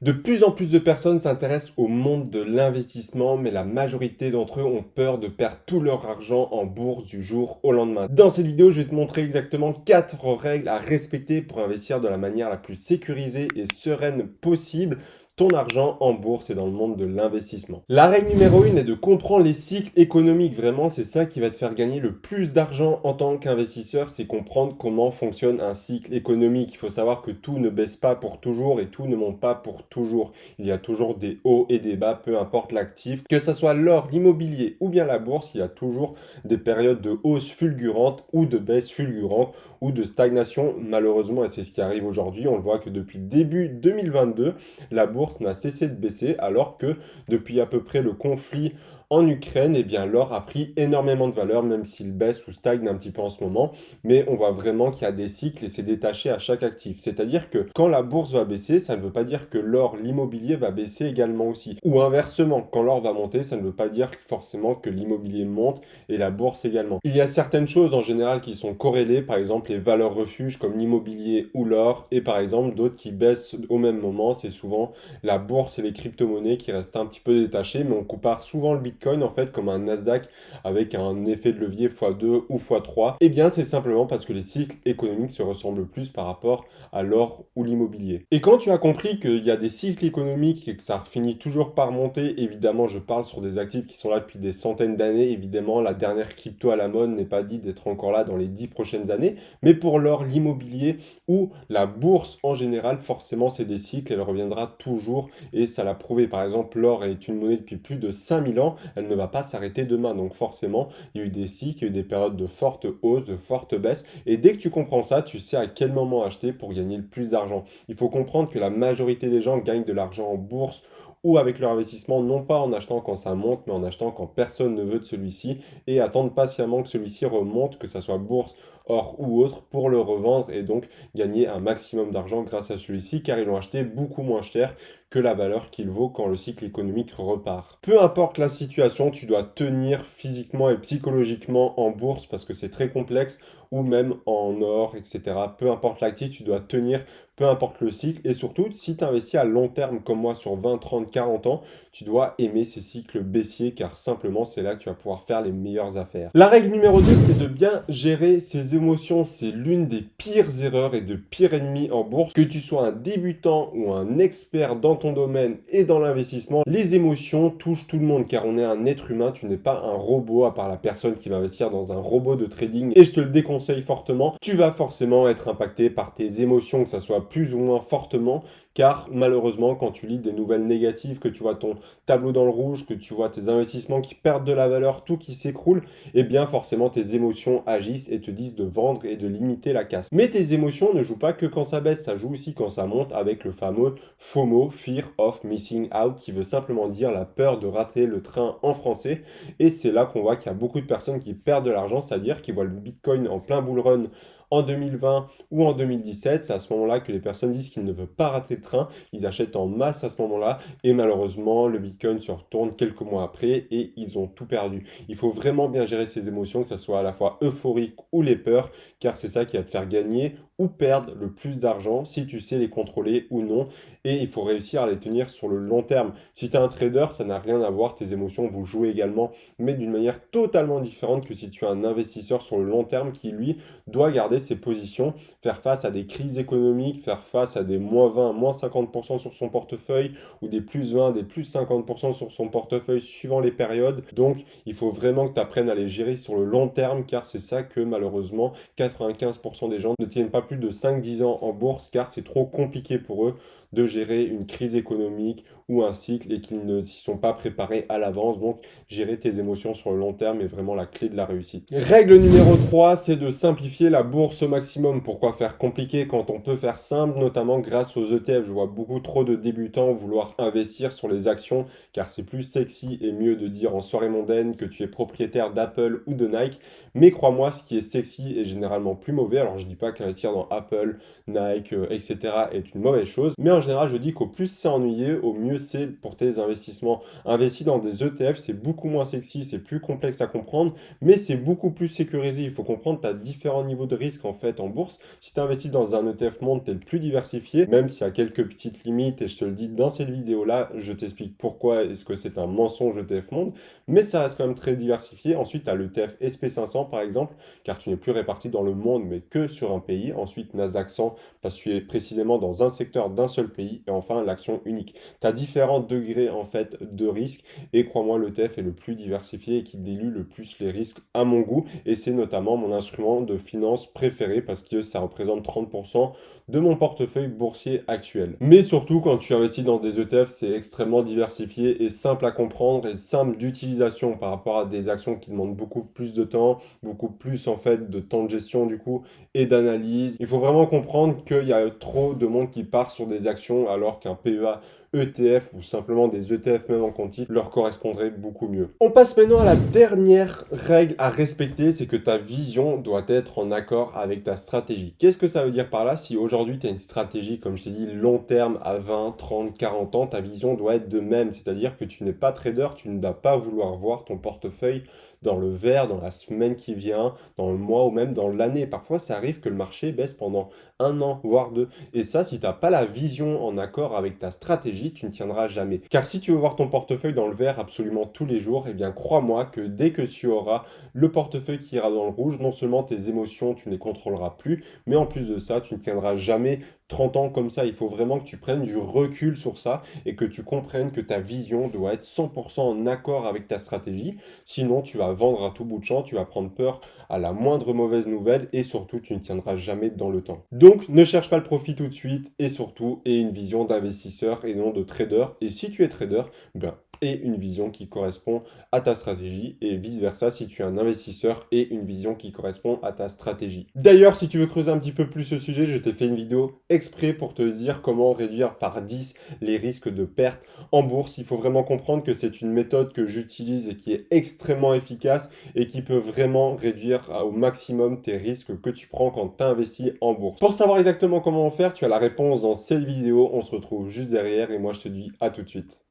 De plus en plus de personnes s'intéressent au monde de l'investissement, mais la majorité d'entre eux ont peur de perdre tout leur argent en bourse du jour au lendemain. Dans cette vidéo, je vais te montrer exactement 4 règles à respecter pour investir de la manière la plus sécurisée et sereine possible ton argent en bourse et dans le monde de l'investissement. La règle numéro 1 est de comprendre les cycles économiques. Vraiment, c'est ça qui va te faire gagner le plus d'argent en tant qu'investisseur, c'est comprendre comment fonctionne un cycle économique. Il faut savoir que tout ne baisse pas pour toujours et tout ne monte pas pour toujours. Il y a toujours des hauts et des bas, peu importe l'actif. Que ce soit l'or, l'immobilier ou bien la bourse, il y a toujours des périodes de hausse fulgurante ou de baisse fulgurante ou de stagnation, malheureusement, et c'est ce qui arrive aujourd'hui. On le voit que depuis début 2022, la bourse n'a cessé de baisser, alors que depuis à peu près le conflit en Ukraine, eh bien, l'or a pris énormément de valeur, même s'il baisse ou stagne un petit peu en ce moment. Mais on voit vraiment qu'il y a des cycles et c'est détaché à chaque actif. C'est-à-dire que quand la bourse va baisser, ça ne veut pas dire que l'or, l'immobilier va baisser également aussi. Ou inversement, quand l'or va monter, ça ne veut pas dire forcément que l'immobilier monte et la bourse également. Il y a certaines choses en général qui sont corrélées, par exemple les valeurs refuges comme l'immobilier ou l'or, et par exemple d'autres qui baissent au même moment. C'est souvent la bourse et les crypto-monnaies qui restent un petit peu détachées, mais on compare souvent le Bitcoin en fait comme un Nasdaq avec un effet de levier x2 ou x3. Eh bien, c'est simplement parce que les cycles économiques se ressemblent plus par rapport à l'or ou l'immobilier. Et quand tu as compris qu'il y a des cycles économiques et que ça finit toujours par monter, évidemment, je parle sur des actifs qui sont là depuis des centaines d'années. Évidemment, la dernière crypto à la mode n'est pas dit d'être encore là dans les 10 prochaines années, mais pour l'or, l'immobilier ou la bourse en général, forcément, c'est des cycles, elle reviendra toujours et ça l'a prouvé. Par exemple, l'or est une monnaie depuis plus de 5000 ans, elle ne va pas s'arrêter demain. Donc forcément, il y a eu des cycles, il y a eu des périodes de forte hausse, de forte baisse. Et dès que tu comprends ça, tu sais à quel moment acheter pour gagner le plus d'argent. Il faut comprendre que la majorité des gens gagnent de l'argent en bourse ou avec leur investissement, non pas en achetant quand ça monte, mais en achetant quand personne ne veut de celui-ci et attendre patiemment que celui-ci remonte, que ça soit bourse, or ou autre, pour le revendre et donc gagner un maximum d'argent grâce à celui-ci, car ils l'ont acheté beaucoup moins cher que la valeur qu'il vaut quand le cycle économique repart. Peu importe la situation, tu dois tenir physiquement et psychologiquement en bourse parce que c'est très complexe, ou même en or, etc. Peu importe l'actif, tu dois tenir, peu importe le cycle. Et surtout, si tu investis à long terme comme moi sur 20, 30, 40 ans, tu dois aimer ces cycles baissiers car simplement c'est là que tu vas pouvoir faire les meilleures affaires. La règle numéro 2, c'est de bien gérer ses émotions. C'est l'une des pires erreurs et de pires ennemis en bourse. Que tu sois un débutant ou un expert dans ton domaine et dans l'investissement, les émotions touchent tout le monde car on est un être humain, tu n'es pas un robot à part la personne qui va investir dans un robot de trading et je te le déconseille fortement. Tu vas forcément être impacté par tes émotions, que ça soit plus ou moins fortement, car malheureusement quand tu lis des nouvelles négatives, que tu vois ton tableau dans le rouge, que tu vois tes investissements qui perdent de la valeur, tout qui s'écroule, eh bien forcément tes émotions agissent et te disent de vendre et de limiter la casse. Mais tes émotions ne jouent pas que quand ça baisse, ça joue aussi quand ça monte avec le fameux FOMO, Fear of Missing Out, qui veut simplement dire la peur de rater le train en français. Et c'est là qu'on voit qu'il y a beaucoup de personnes qui perdent de l'argent, c'est-à-dire qui voient le Bitcoin en plein bull run en 2020 ou en 2017. C'est à ce moment-là que les personnes disent qu'ils ne veulent pas rater le train. Ils achètent en masse à ce moment-là. Et malheureusement, le Bitcoin se retourne quelques mois après et ils ont tout perdu. Il faut vraiment bien gérer ses émotions, que ce soit à la fois euphorique ou les peurs, car c'est ça qui va te faire gagner ou perdre le plus d'argent si tu sais les contrôler ou non. Et il faut réussir à les tenir sur le long terme. Si tu es un trader, ça n'a rien à voir. Tes émotions vont jouer également, mais d'une manière totalement différente que si tu es un investisseur sur le long terme qui, lui, doit garder ses positions, faire face à des crises économiques, faire face à des moins 20, moins 50% sur son portefeuille ou des plus 20, des plus 50% sur son portefeuille suivant les périodes. Donc, il faut vraiment que tu apprennes à les gérer sur le long terme car c'est ça que malheureusement 95% des gens ne tiennent pas plus de 5-10 ans en bourse car c'est trop compliqué pour eux de gérer une crise économique ou un cycle et qu'ils ne s'y sont pas préparés à l'avance. Donc, gérer tes émotions sur le long terme est vraiment la clé de la réussite. Règle numéro 3, c'est de simplifier la bourse au maximum. Pourquoi faire compliqué quand on peut faire simple, notamment grâce aux ETF. Je vois beaucoup trop de débutants vouloir investir sur les actions car c'est plus sexy et mieux de dire en soirée mondaine que tu es propriétaire d'Apple ou de Nike. Mais crois-moi, ce qui est sexy est généralement plus mauvais. Alors, je dis pas qu'investir dans Apple, Nike, etc. est une mauvaise chose. Mais en général, je dis qu'au plus c'est ennuyeux, au mieux c'est pour tes investissements. Investir dans des ETF, c'est beaucoup moins sexy, c'est plus complexe à comprendre, mais c'est beaucoup plus sécurisé. Il faut comprendre, tu as différents niveaux de risque en fait en bourse. Si tu investis dans un ETF monde, tu es le plus diversifié, même s'il y a quelques petites limites, et je te le dis dans cette vidéo-là, je t'explique pourquoi est-ce que c'est un mensonge ETF monde, mais ça reste quand même très diversifié. Ensuite, tu as l'ETF SP500 par exemple, car tu n'es plus réparti dans le monde, mais que sur un pays. Ensuite, Nasdaq 100, parce que tu es précisément dans un secteur d'un seul pays. Et enfin, l'action unique. Tu as différents degrés en fait de risque, et crois-moi, l'ETF est le plus diversifié et qui dilue le plus les risques à mon goût. Et c'est notamment mon instrument de finance préféré parce que ça représente 30% de mon portefeuille boursier actuel. Mais surtout, quand tu investis dans des ETF, c'est extrêmement diversifié et simple à comprendre et simple d'utilisation par rapport à des actions qui demandent beaucoup plus de temps, beaucoup plus en fait de temps de gestion du coup et d'analyse. Il faut vraiment comprendre qu'il y a trop de monde qui part sur des actions alors qu'un PEA ETF ou simplement des ETF même en quanti leur correspondrait beaucoup mieux. On passe maintenant à la dernière règle à respecter, c'est que ta vision doit être en accord avec ta stratégie. Qu'est-ce que ça veut dire par là? Si aujourd'hui tu as une stratégie, comme je t'ai dit, long terme à 20, 30, 40 ans, ta vision doit être de même, c'est-à-dire que tu n'es pas trader, tu ne dois pas vouloir voir ton portefeuille dans le vert, dans la semaine qui vient, dans le mois ou même dans l'année. Parfois, ça arrive que le marché baisse pendant un an, voire deux. Et ça, si tu n'as pas la vision en accord avec ta stratégie, tu ne tiendras jamais. Car si tu veux voir ton portefeuille dans le vert absolument tous les jours, eh bien crois-moi que dès que tu auras le portefeuille qui ira dans le rouge, non seulement tes émotions, tu ne les contrôleras plus, mais en plus de ça, tu ne tiendras jamais 30 ans comme ça. Il faut vraiment que tu prennes du recul sur ça et que tu comprennes que ta vision doit être 100% en accord avec ta stratégie. Sinon, tu vas vendre à tout bout de champ, tu vas prendre peur à la moindre mauvaise nouvelle et surtout, tu ne tiendras jamais dans le temps. Donc, ne cherche pas le profit tout de suite et surtout, aie une vision d'investisseur et non de trader. Et si tu es trader, ben, aie une vision qui correspond à ta stratégie et vice-versa si tu es un investisseur et une vision qui correspond à ta stratégie. D'ailleurs, si tu veux creuser un petit peu plus ce sujet, je t'ai fait une vidéo exprès pour te dire comment réduire par 10 les risques de perte en bourse. Il faut vraiment comprendre que c'est une méthode que j'utilise et qui est extrêmement efficace et qui peut vraiment réduire au maximum tes risques que tu prends quand tu investis en bourse. Pour savoir exactement comment faire, tu as la réponse dans cette vidéo. On se retrouve juste derrière et moi je te dis à tout de suite.